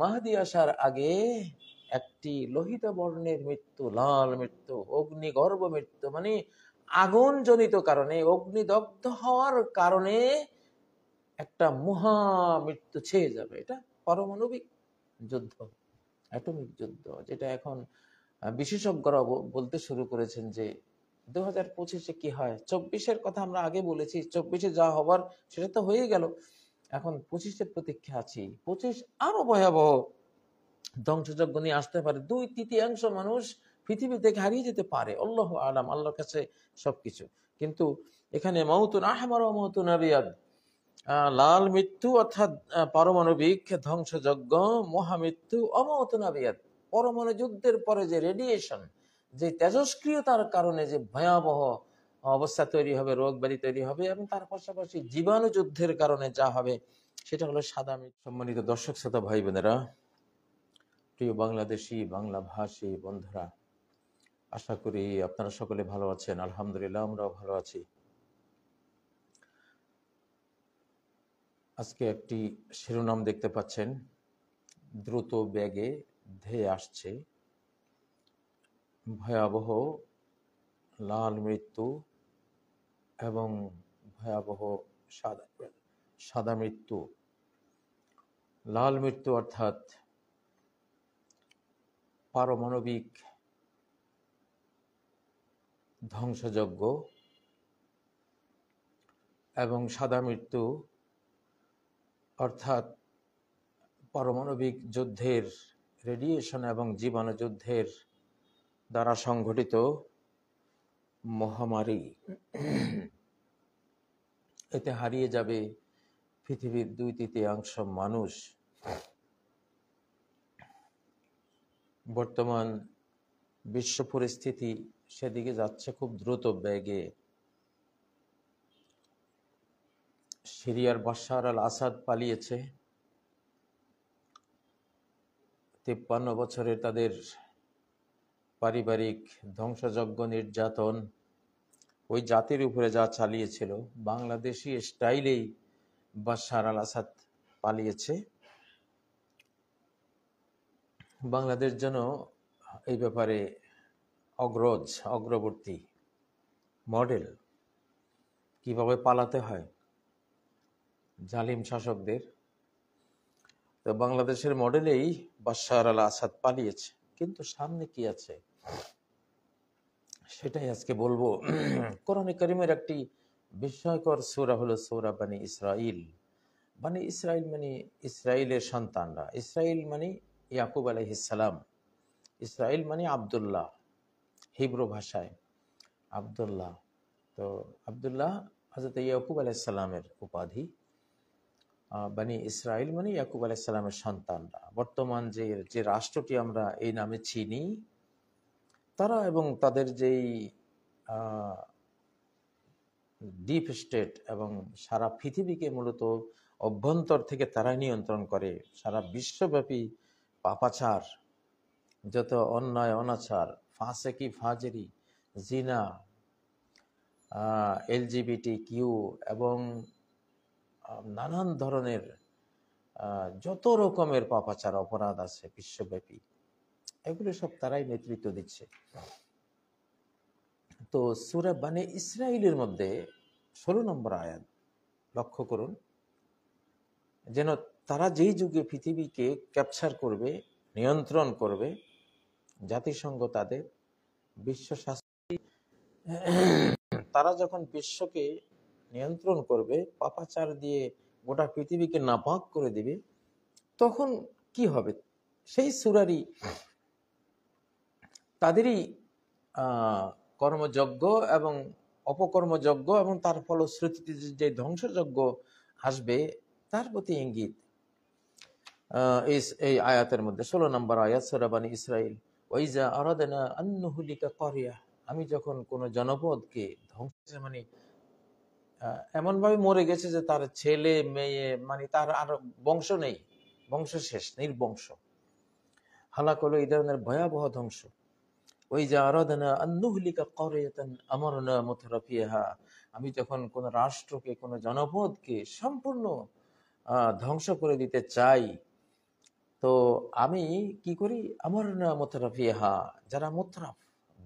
মাহদী আসার আগে একটি লোহিত বর্ণের মৃত্যু, লাল মৃত্যু, অগ্নিগর্ভ মৃত্যু, মানে আগুন জনিত কারণে, অগ্নিদগ্ধ হওয়ার কারণে একটা মহা মৃত্যু ছেয়ে যাবে। এটা পারমাণবিক যুদ্ধ, অ্যাটমিক যুদ্ধ, যেটা এখন বিশেষজ্ঞরা বলতে শুরু করেছেন যে 2025-এ কি হয়। 24-এর কথা আমরা আগে বলেছি, 24-এ যা হবার সেটা তো হয়ে গেল, এখন 25-এর প্রতীক্ষা আছি। 25 আরো ভয়াবহ ধ্বংসযজ্ঞ নিয়ে আসতে পারে। 2/3 মানুষ পৃথিবী থেকে হারিয়ে যেতে পারে, আল্লাহু আলাম, আল্লাহর কাছে সবকিছু। কিন্তু এখানে মাউতুন আহমার ও মাউতুন আবিয়াদ, লাল মৃত্যু অর্থাৎ পারমাণবিক ধ্বংসযজ্ঞ, মহামৃত্যু, অমাউতুন আবিয়াদ, পরমাণু যুদ্ধের পরে যে রেডিয়েশন, যে তেজস্ক্রিয়তার কারণে যে ভয়াবহ অবস্থা তৈরি হবে, রোগ ব্যাধি তৈরি হবে, এবং তার পাশাপাশি জীবাণু যুদ্ধের কারণে যা হবে সেটা হলো সাদা মৃত্যু। সম্মানিত দর্শক শ্রোতা ভাই বোনেরা, প্রিয় বাংলাদেশি বাংলা ভাষী বন্ধুরা, আশা করি আপনারা সকলে ভালো আছেন। আলহামদুলিল্লাহ, আমরাও ভালো আছি। আজকে একটি শিরোনাম দেখতে পাচ্ছেন, দ্রুত বেগে ধেয়ে আসছে ভয়াবহ লাল মৃত্যু এবং ভয়াবহ সাদা মৃত্যু। লাল মৃত্যু অর্থাৎ পারমাণবিক ধ্বংসযজ্ঞ, এবং সাদা মৃত্যু অর্থাৎ পারমাণবিক যুদ্ধের রেডিয়েশন এবং জীবাণু যুদ্ধের দ্বারা সংঘটিত মহামারী। এতে হারিয়ে যাবে পৃথিবীর 2/3 মানুষ। বর্তমান বিশ্ব পরিস্থিতি সেদিকে যাচ্ছে খুব দ্রুত বেগে। সিরিয়ার বাশার আল আসাদ পালিয়েছে। 53 বছরের তাদের পারিবারিক ধ্বংসযজ্ঞ, নির্যাতন ওই জাতির উপরে যা চালিয়েছিল, বাংলাদেশি স্টাইলেই বাশার আল আসাদ পালিয়েছে। বাংলাদেশ যেন এই ব্যাপারে অগ্রবর্তী মডেল, কিভাবে পালাতে হয় জালিম শাসকদের। তো বাংলাদেশের মডেলেই বাশার আল আসাদ পালিয়েছে, কিন্তু সামনে কি আছে সেটাই আজকে বলবো। কোরআনে কারিমের একটি বিস্ময়কর সূরা হলো সূরা বানী ইসরাইল। বানী ইসরাইল মানে ইসরাইলের সন্তানরা। ইসরাইল মানে ইয়াকুব আলাইহিস সালাম। ইসরাইল মানে আব্দুল্লাহ, হিব্রু ভাষায় আব্দুল্লাহ। তো আব্দুল্লাহ হযরত ইয়াকুব আলাইহিস সালামের উপাধি। বানী ইসরাইল মানে ইয়াকুব আলাইহিস সালামের সন্তানরা। বর্তমান যে রাষ্ট্রটি আমরা এই নামে চিনি, তারা এবং তাদের যেই ডিপ স্টেট এবং সারা পৃথিবীকে মূলত অভ্যন্তর থেকে তারাই নিয়ন্ত্রণ করে। সারা বিশ্বব্যাপী পাপাচার, যত অন্যায় অনাচার, ফাসেকি ফাজেরি, জিনা, LGBTQ এবং নানান ধরনের যত রকমের পাপাচার অপরাধ আছে বিশ্বব্যাপী, এগুলো সব তারাই নেতৃত্ব দিচ্ছে। তো সূরা বানী ইসরাইলের মধ্যে 16 নম্বর আয়াত লক্ষ্য করুন, যেন তারা যেই যুগে পৃথিবীকে ক্যাপচার করবে, নিয়ন্ত্রণ করবে, জাতিসংঘ তাদের বিশ্ব স্বাস্থ্য, তারা যখন বিশ্বকে নিয়ন্ত্রণ করবে, পাপাচার দিয়ে গোটা পৃথিবীকে নাপাক করে দিবে, তখন কি হবে? সেই সূরারই তাদেরই কর্মযজ্ঞ এবং অপকর্মযজ্ঞ এবং তার ফলশ্রুতিতে যে ধ্বংসযজ্ঞ আসবে তার প্রতি ইঙ্গিত এই আয়াতের মধ্যে। 16 নম্বর আয়াত সূরা বানী ইসরাইল। ওয়াইজা আরাদনা আন নুহলিকা ক্বরিয়া, আমি যখন কোন জনপদকে ধ্বংস, মানে এমন ভাবে মরে গেছে যে তার ছেলে মেয়ে, মানে তার আর বংশ নেই, বংশ শেষ, নির্বংশ, হালাক হলো এই ধরনের ভয়াবহ ধ্বংস। ওয়াইজা আরাদনা আন নুহলিকা ক্বরিয়াতান আমারনা মুতরাফিহা, আমি যখন কোন রাষ্ট্রকে, কোন জনপদকে সম্পূর্ণ ধ্বংস করে দিতে চাই, তো আমি কি করি, আমার না মুতরাফিহা, যারা মুতরাফ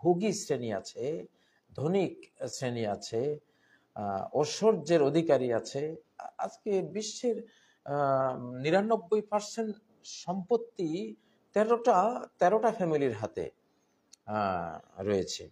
ভোগী শ্রেণী আছে, ধনিক শ্রেণী আছে, ঐশ্বর্যের অধিকারী আছে। আজকে বিশ্বের 99% সম্পত্তি তেরোটা ফ্যামিলির হাতে রয়েছে।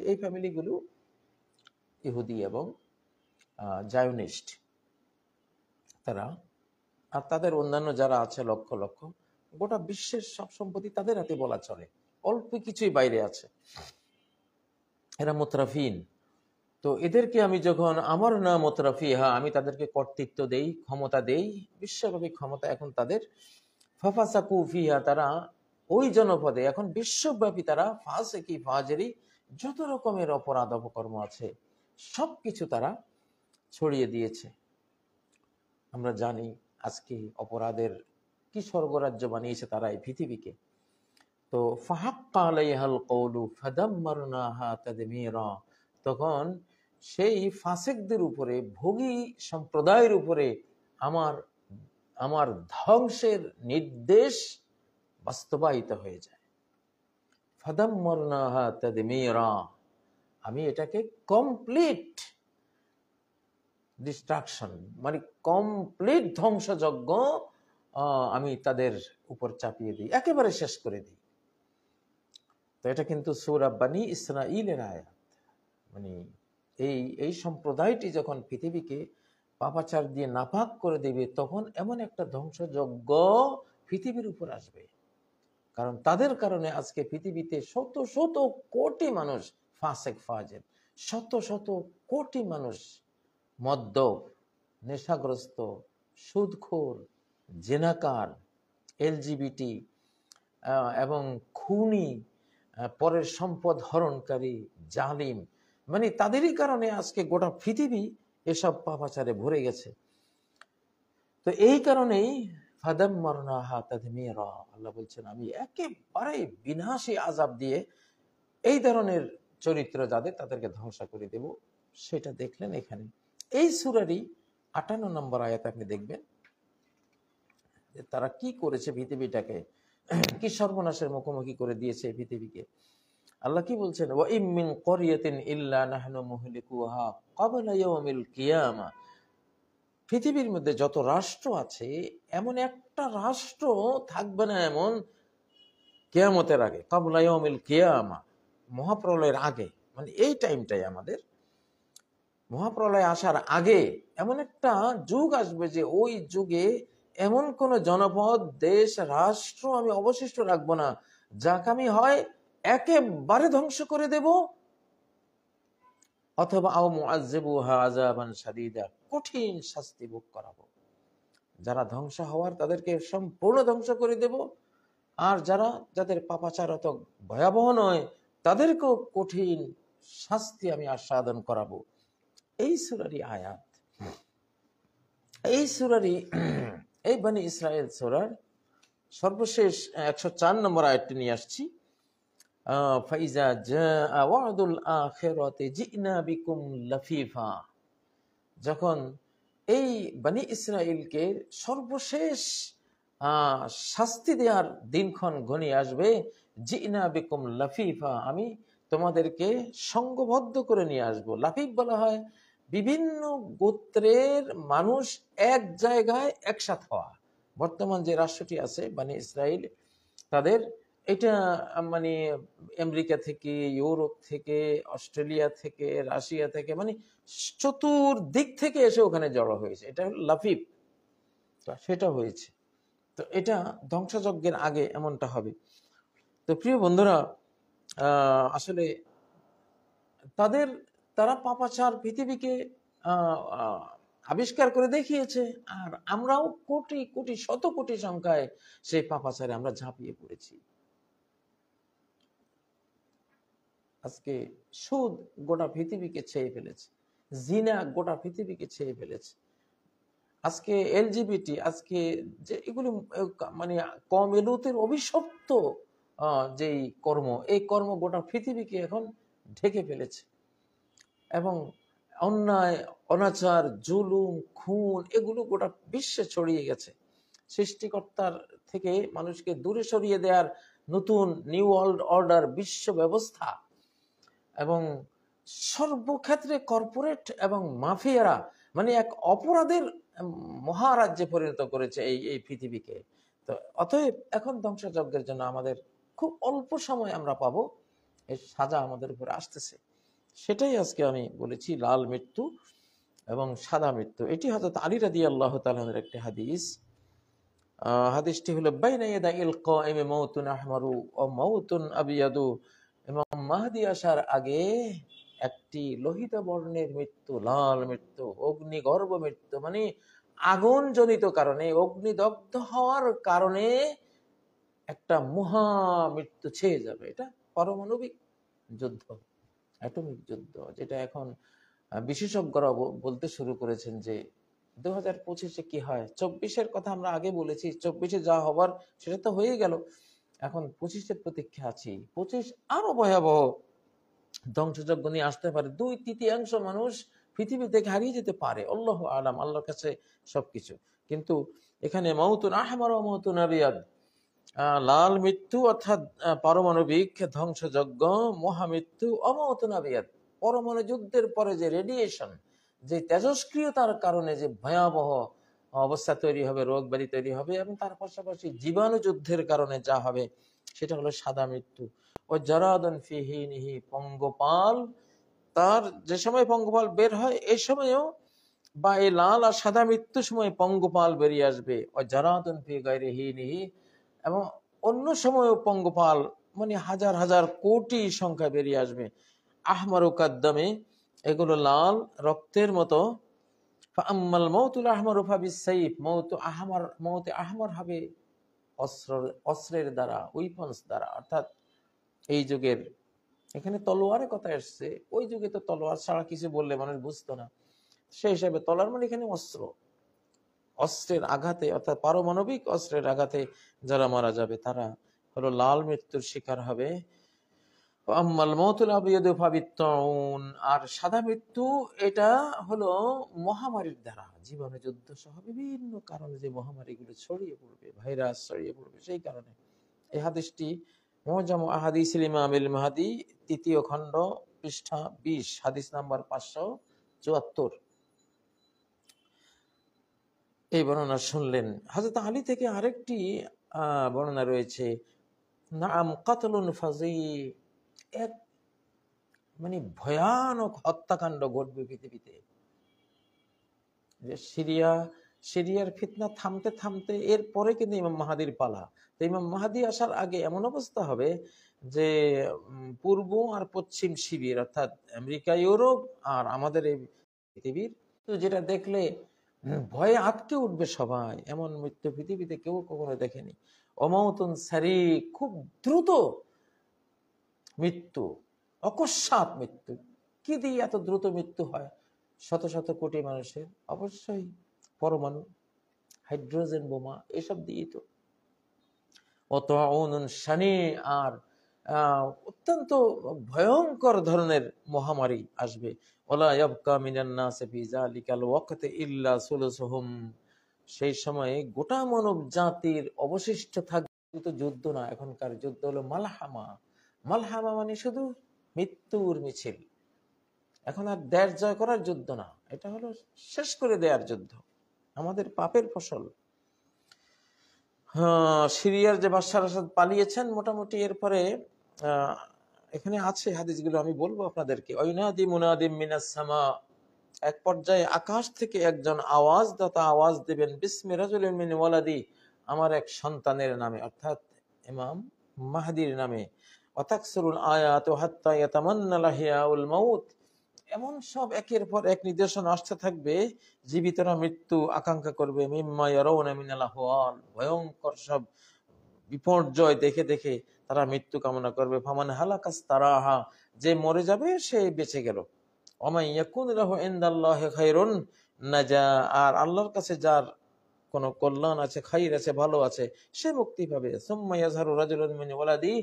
এই ফ্যামিলিগুলো ইহুদি এবং জায়নিস্ট তারা, আর তাদের অন্যান্য যারা আছে লক্ষ লক্ষ, গোটা বিশ্বের সব সম্পত্তি তাদের হাতে বলা চলে, অল্প কিছুই বাইরে আছে, এরা মুতরাফিন। তো এদেরকে আমি যখন আমার না মুতরাফিহা, আমি তাদেরকে কর্তৃত্ব দেই, ক্ষমতা দেই, বিশ্বব্যাপী ক্ষমতা এখন তাদের। ফাফাসাকু ফিহা, তারা ওই জনপদে এখন বিশ্বব্যাপী তারা ফাসেকি ফাজেরি, যত রকমের অপরাধ অপকর্ম আছে সবকিছু তারা ছড়িয়ে দিয়েছে। আমরা জানি আজকে অপরাধের কি স্বর্গরাজ্য বানিয়েছে তারা এই পৃথিবীকে। তো ফাহাক্কা আলাইহাল কওলু ফাদাম্মারনাহা তাদমীরা, তখন সেই ফাসিকদের উপরে, ভোগী সম্প্রদায়ের উপরে আমার ধ্বংসের নির্দেশ বাস্তবায়িত হয়ে যায়। ফাদাম্মারনাহা তাদমীরা, আমি এটাকে কমপ্লিট ডিস্ট্রাকশন, মানে কমপ্লিট ধ্বংসযজ্ঞ আমি তাদের উপর চাপিয়ে দিই, একেবারে শেষ করে দিই। তো এটা কিন্তু সূরা বনী ইসরাঈলের আয়াত। মানে এই সম্প্রদায়টি যখন পৃথিবীকে পাপাচার দিয়ে নাপাক করে দেবে, তখন এমন একটা ধ্বংসযজ্ঞ পৃথিবীর উপর আসবে। কারণ তাদের কারণে আজকে পৃথিবীতে শত শত কোটি মানুষ ফাসেক ফাজের, শত শত কোটি মানুষ মদ্যপ, নেশাগ্রস্ত, সুদখোর, জেনাকার, এলজিবিটি এবং খুনি, পরের সম্পদ হরণকারী, জালিম, মানে তাদেরই কারণে আজকে গোটা পৃথিবী এসব পাপাচারে ভরে গেছে। তো এই কারণেই ফাদাম্মারনাহা তাদমীরা, আল্লাহ বলছেন আমি একেবারে বিনাশী আযাব দিয়ে এই ধরনের চরিত্র যাদের, তাদেরকে ধ্বংস করে দেব। সেটা দেখলেন এখানে এই সূরারই 58 নম্বর আয়াত আপনি দেখবেন যে তারা কি করেছে, পৃথিবীটাকে কি সর্বনাশের মুখোমুখি করে দিয়েছে পৃথিবীকে। আল্লাহ কি বলছেন, ওয়া ইম মিন ক্বরিয়াতিন ইল্লা নাহনু মুহলিকুহা ক্বাবলা ইয়াউমিল কিয়ামা, পৃথিবীর মধ্যে যত রাষ্ট্র আছে এমন একটা রাষ্ট্র থাকবে না এমন কিয়ামতের আগে, ক্বাবলা ইয়াউমিল কিয়ামা, মহাপ্রলয়ের আগে, মানে এই টাইমটাই আমাদের, মহাপ্রলয় আসার আগে এমন একটা যুগ আসবে যে ওই যুগে এমন কোন জনপদ, দেশ, রাষ্ট্র আমি অবশিষ্ট রাখবো না, যাকে আমি হয় একেবারে ধ্বংস করে দেব, অথবা আও মুআযযিবুহা আযাবান শাদীদা, কঠিন শাস্তি ভোগ করাবো। যারা ধ্বংস হওয়ার তাদেরকে সম্পূর্ণ ধ্বংস করে দেব, আর যাদের পাপাচার অত ভয়াবহ নয় তাদেরকেও কঠিন শাস্তি আমি আস্বাদন করাবো। এই সূরারই আয়াত, এই সূরারই এই বনী ইসরাইল সূরার সর্বশেষ 104 নম্বর আয়াতটি নিয়ে আসছি। ফাইজা জাআ ওয়াদুল আখিরাতি জিনা বিকুম লাফিফা, যখন এই বনী ইসরাইলকে সর্বশেষ শাস্তি দেওয়ার দিনক্ষণ ঘনিয়ে আসবে, জিনা বিকুম লাফিফা, আমি তোমাদেরকে সংঘবদ্ধ করে নিয়ে আসবো। লাফিফ বলা হয় বিভিন্ন গোত্রের মানুষ এক জায়গায় একসাথে হওয়া। বর্তমান যে রাষ্ট্রটি আছে বনী ইসরাইল, তাদের এটা মানে আমেরিকা থেকে, ইউরোপ থেকে, অস্ট্রেলিয়া থেকে, রাশিয়া থেকে, মানে চতুর্দিক থেকে এসে ওখানে জড়ো হয়েছে, এটা হলো লাফিফ। সেটা হয়েছে, তো এটা ধ্বংসযজ্ঞের আগে এমনটা হবে। তো প্রিয় বন্ধুরা, আসলে তারা পাপাচার পৃথিবীকে আবিষ্কার করে দেখিয়েছে, আর আমরাও কোটি কোটি শত কোটি সংখ্যায় সেই পাপাচারে আমরা ঝাঁপিয়ে পড়েছি। আজকে সুদ গোটা পৃথিবীকে ছেয়ে ফেলেছে, জিনা গোটা পৃথিবীকে ছেয়ে ফেলেছে, আজকে এলজিবিটি, আজকে যে এগুলি মানে কম এলুতের অভিশপ্ত যেই কর্ম, এই কর্ম গোটা পৃথিবীকে এখন ঢেকে ফেলেছে, এবং অন্যায়, অনাচার, জুলুম, খুন, এগুলো গোটা বিশ্বে ছড়িয়ে গেছে। সৃষ্টিকর্তার থেকে মানুষকে দূরে সরিয়ে দেওয়ার নতুন নিউ ওয়ার্ল্ড অর্ডার বিশ্ব ব্যবস্থা, এবং সর্বক্ষেত্রে কর্পোরেট এবং মাফিয়ারা মানে এক অপরাধের মহারাজ্যে পরিণত করেছে এই এই পৃথিবীকে। তো অতএব এখন ধ্বংসযজ্ঞের জন্য আমাদের খুব অল্প সময় আমরা পাবো, এর সাজা আমাদের উপরে আসতেছে। সেটাই আজকে আমি বলেছি, লাল মৃত্যু এবং সাদা মৃত্যু। এটি হযরত আলী রাদিয়াল্লাহু তাআলা আনহুর একটি হাদিস। হাদিসটি হলো বাইনা ইয়াদাইল কাইমি মাউতুন আহমারু ওয়া মাউতুন আবিয়াদু, ইমাম মাহদী আসার আগে একটি লোহিত বর্ণের মৃত্যু, লাল মৃত্যু, অগ্নিগর্ভ মৃত্যু মানে আগুন জনিত কারণে, অগ্নিদগ্ধ হওয়ার কারণে একটা মহা মৃত্যু ছেয়ে যাবে। এটা পারমাণবিক যুদ্ধ, অ্যাটমিক যুদ্ধ, যেটা এখন বিশেষজ্ঞরা বলতে শুরু করেছেন যে 2025-এ কি হয়। 24-এর কথা আমরা আগে বলেছি, 24-এ যা হবার সেটা তো হয়ে গেল, এখন 25-এর প্রতীক্ষা আছি। 25 আরো ভয়াবহ ধ্বংসযজ্ঞ নিয়ে আসতে পারে, 2/3 মানুষ পৃথিবী থেকে হারিয়ে যেতে পারে, আল্লাহু আলাম, আল্লাহর কাছে সবকিছু। কিন্তু এখানে মাউতুন আহমার ওয়া মাউতুন আবিয়াদ, লাল মৃত্যু অর্থাৎ পারমাণবিক ধ্বংসযজ্ঞ, মহামৃত্যু, অমাউতুন আবিয়াদ পরমাণু যুদ্ধের পরে যে রেডিয়েশন, যে তেজস্ক্রিয়তার কারণে যে ভয়াবহ অবস্থা তৈরি হবে, রোগ ব্যাধি তৈরি হবে, এবং তার পাশাপাশি জীবাণু যুদ্ধের কারণে যা হবে সেটা হলো সাদা মৃত্যু। ও জারাদুন ফি হিনিহি, পঙ্গপাল, তার যে সময় পঙ্গপাল বের হয় এই সময়ও, বা এই লাল আর সাদা মৃত্যুর সময় পঙ্গপাল বেরিয়ে আসবে। ও জারাদুন ফি গায়রি হিনিহি, এবং অন্য সময়ও পঙ্গপাল মানে হাজার হাজার কোটি সংখ্যা বেরিয়ে আসবে। আহমারু কাদ্দামে, এগুলো লাল রক্তের মতো। ফাআম্মাল মাউতুল আহমারু ফাবিস-সাইফ, মওতে আহমার হবে অস্ত্রের দ্বারা, উইপন্স দ্বারা, অর্থাৎ এই যুগের, এখানে তলোয়ারের কথা এসছে, ওই যুগে তো তলোয়ার ছাড়া কিছু বললে মানুষ বুঝতো না, সেই হিসাবে তলোয়ার মানে এখানে অস্ত্র, অস্ত্রের আঘাতে অর্থাৎ পারমাণবিক অস্ত্রের আঘাতে যারা মারা যাবে তারা হলো লাল মৃত্যুর শিকার হবে। আর সাদা মৃত্যু এটা হলো মহামারীর দ্বারা, জীবাণু যুদ্ধ সহ বিভিন্ন কারণে যে মহামারীগুলো ছড়িয়ে পড়বে, ভাইরাস ছড়িয়ে পড়বে, সেই কারণে। এই হাদিসটি মুআজাম আহাদিসিল ইমামিল মাহদী 3য় খণ্ড পৃষ্ঠা 20, হাদিস নাম্বার 574। এই বর্ণনা শুনলেন। হযরত আলী থেকে আরেকটি বর্ণনা রয়েছে, নাম কাতলুন ফাজি, এক মানে ভয়ানক হত্যাকাণ্ড ঘটবে পৃথিবীতে। যে সিরিয়ার ফিতনা থামতে থামতে এরপরে কিন্তু ইমাম মাহাদির পালা। তো ইমাম মাহাদি আসার আগে এমন অবস্থা হবে যে পূর্ব আর পশ্চিম শিবির অর্থাৎ আমেরিকা, ইউরোপ আর আমাদের এই পৃথিবীর, তো যেটা দেখলে ভয়ে আটকে উঠবে সবাই, এমন মৃত্যু পৃথিবীতে কেউ কখনো দেখেনি। অমাউতুন সারি, খুব দ্রুত মৃত্যু, অকস্মাৎ মৃত্যু। কি দিয়ে এত দ্রুত মৃত্যু হয় শত শত কোটি মানুষের? অবশ্যই পরমাণু, হাইড্রোজেন বোমা, এসব দিয়ে তো। অতউনুন শানি, আর অত্যন্ত ভয়ঙ্কর ধরনের মহামারী আসবে। ওয়ালা ইয়াবকা মিনান নাসি ফি যালিকাল ওয়াক্তি ইল্লা সুলুসুহুম, সেই সময়ে গোটা মানব জাতির অবশিষ্ট থাকবে তো যুদ্ধ না, এখনকার যুদ্ধ হলো মালহামা। মালহামা মানে শুধু মৃত্যুর মিছিল। এখন আর দেশ জয় করার যুদ্ধ না, এটা হলো শেষ করে দেওয়ার যুদ্ধ, আমাদের পাপের ফসল। সিরিয়ার যে বাশার আসাদ পালিয়েছেন মোটামুটি, এরপরে এখানে আছে হাদিসগুলো, আমি বলবো আপনাদেরকে। ওয়াইনাদি মুনাদিম মিনাস সামা, এক পর্যায়ে আকাশ থেকে একজন আওয়াজদাতা আওয়াজ দিবেন, বিসমি রাজুলিন মিন ওয়ালাদি, আমার এক সন্তানের নামে, অর্থাৎ ইমাম মাহদীর নামে। ওয়াতাকসুরুল আয়াত হাত্তা ইয়াতামান্না লাহিয়াউল মাউত, এমন সব একের পর এক নিদর্শন আসতে থাকবে, জীবিতরা মৃত্যু আকাঙ্ক্ষা করবে। মিম্মা ইয়ারাউনা মিনাল আহওয়াল, ভয়ঙ্কর সব বিপর্যয় দেখে দেখে তারা মৃত্যু কামনা করবে। ফামান হালাকাস তারাহা, যে মরে যাবে সে বেঁচে গেল। ওমা ইয়াকুন লাহু ইনদাল্লাহি খায়রুন নাজা, আর আল্লাহর কাছে যার কোনো কল্যাণ আছে, খাইর আছে, ভালো আছে, সে মুক্তি পাবে। সুম্মা ইয়াজহারু রাজুলুন মিন ওয়ালাদি,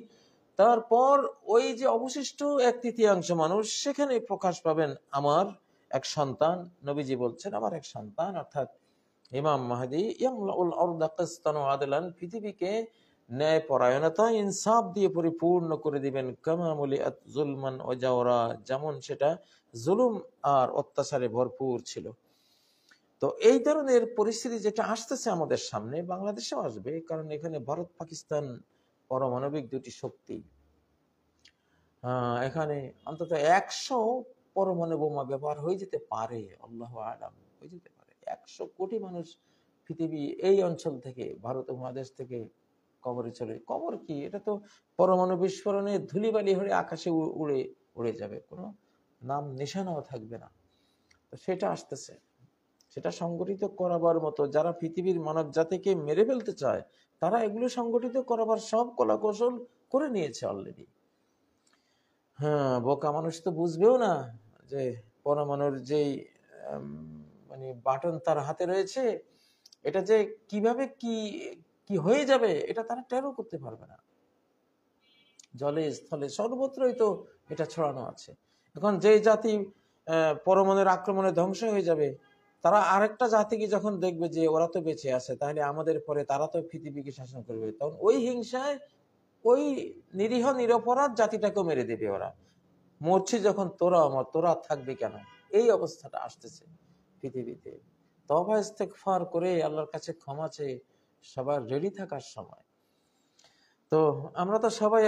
তারপর ওই যে অবশিষ্ট 1/3 মানুষ, সেখানে প্রকাশ পাবেন আমার এক সন্তান। নবীজি বলছেন আমার এক সন্তান, অর্থাৎ ইমাম মাহদী ইয়ামলাউল আরদা কিসতান ওয়া আদলান, পৃথিবীকে ন্যায় পরায়ণতা ইনসাফ দিয়ে পরিপূর্ণ করে দিবেন। কামা মুলিআত যুলমান ওয়া জাওরা, যেমন সেটা জুলুম আর অত্যাচারে ভরপুর ছিল। তো এই ধরনের পরিস্থিতি যেটা আসতেছে আমাদের সামনে, বাংলাদেশেও আসবে, কারণ এখানে ভারত পাকিস্তান পারমাণবিক দুটি শক্তি, এখানে অন্তত 100 পরমাণু বোমা ব্যবহার হয়ে যেতে পারে, আল্লাহু আলাম, হয়ে যেতে পারে। 100 কোটি মানুষ পৃথিবী এই অঞ্চল থেকে, ভারত উপমহাদেশ থেকে কবরে চলে, কবর কি, এটা তো পরমাণু বিস্ফোরণে ধূলিবালি হয়ে আকাশে উড়ে উড়ে যাবে, কোনো নাম নিশানাও থাকবে না। তো সেটা আসতেছে, সেটা সংগঠিত করাবার মতো যারা পৃথিবীর মানব জাতিকে মেরে ফেলতে চায়, তারা এগুলো সংগঠিত করাবার সব কলা কৌশল করে নিয়েছে অলরেডি। হ্যাঁ, বোকা মানুষ তো বুঝবেও না যে পরমাণুর যেই মানে বাটন তার হাতে রয়েছে, এটা যে কিভাবে কি কি হয়ে যাবে এটা তারা টেরও করতে পারবে না। জলে স্থলে সর্বত্রই তো এটা ছড়ানো আছে। এখন যে জাতি পরমাণুর আক্রমণে ধ্বংস হয়ে যাবে, তারা আরেকটা জাতিকে যখন দেখবে যে ওরা তো বেঁচে আছে, তাহলে আমাদের পরে তারা তো পৃথিবীকে শাসন করবে, তখন ওই হিংসায় ওই নিরীহ নিরপরাধ জাতিটাকেও মেরে দেবে ওরা। মরছি যখন তোরা আমার, তোরা থাকবে কেন, এই অবস্থাটা আসতেছে পৃথিবীতে। তওবা ইস্তেগফার করে আল্লাহর কাছে ক্ষমা চেয়ে সবার রেডি থাকার সময়। তো আমরা তো সবাই